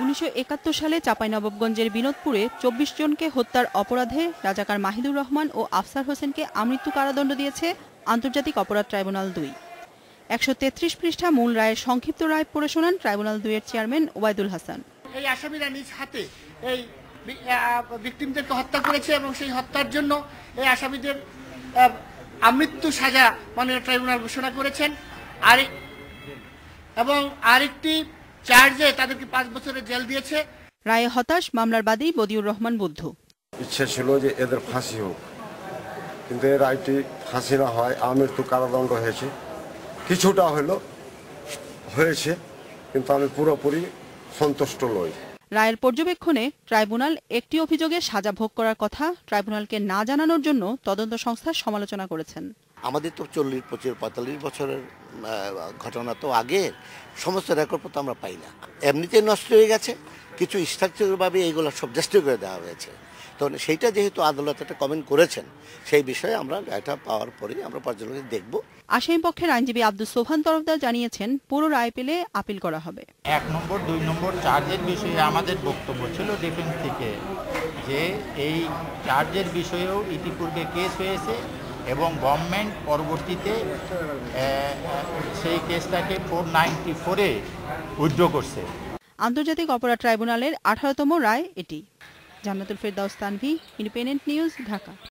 1971 সালে চাঁপাইনবাবগঞ্জের বিনোদপুরে 24 জনকে হত্যার অপরাধে রাজাকার মাহিদুর রহমান ও আফসার হোসেনকে আমৃত্যু কারাদণ্ড দিয়েছে আন্তর্জাতিক অপরাধ ট্রাইব্যুনাল 2। 133 পৃষ্ঠা মূল রায়ের সংক্ষিপ্ত রায় পড়ে শোনান ট্রাইব্যুনাল 2 এর চেয়ারম্যান ওবায়দুল হাসান। এই আসামিরা নিজ হাতে এই ভিকটিমদেরকে হত্যা করেছে এবং সেই হত্যার জন্য এই আসামিদের আমৃত্যু সাজা মাননীয় ট্রাইব্যুনাল ঘোষণা করেছেন। এবং আরেকটি চার্জে তাদেরকে 5 বছরের জেল দিয়েছে। রায়ে হতাশ মামলার বাদী বদিউর রহমান বুদ্ধ। ইচ্ছে ছিল যে এদের ফাঁসি হোক, কিন্তু এই রায়টি ফাঁসি না হয় আমৃত্যু কারাদণ্ড হয়েছে। কিছুটা হয়েছে, কিন্তু আমি পুরোপুরি সন্তুষ্ট নই। রায়ের পর্যবেক্ষণে ট্রাইব্যুনাল একটি অভিযোগে সাজা ভোগ করার কথা ট্রাইব্যুনালকে না জানানোর জন্য তদন্ত সংস্থার সমালোচনা করেছেন। আমাদের তো 40-45 বছরের ঘটনা, তো আগের সমস্ত রেকর্ড তো আমরা পাই না, এমনিতে নষ্ট হয়ে গেছে। কিছু স্ট্রাকচারভাবে এইগুলো সব জাস্টিফাই করে দেওয়া হয়েছে। তো সেইটা যেহেতু আদালত একটা কমেন্ট করেছেন, সেই বিষয়ে আমরা রায়টা পাওয়ার পরেই আমরা পর্যালোচনা দেখব। আসামি পক্ষের আইনজীবী আব্দুস সোবহান তরফদার জানিয়েছেন, পুরো রায় পেলে আপিল করা হবে। 1 নম্বর 2 নম্বর চার্জের বিষয়ে আমাদের বক্তব্য ছিল ডিফেন্স থেকে যে এই চার্জের বিষয়েও ইতিপূর্বে কেস হয়েছে এবং গভর্নমেন্ট পরবর্তীতে সেই কেসটাকে 494-এ উইথড্র করছে। আন্তর্জাতিক অপরাধ ট্রাইব্যুনালের 18তম রায় এটি। জান্নাতুল ফেরদাউস তানভী, ইন্ডিপেন্ডেন্ট নিউজ, ঢাকা।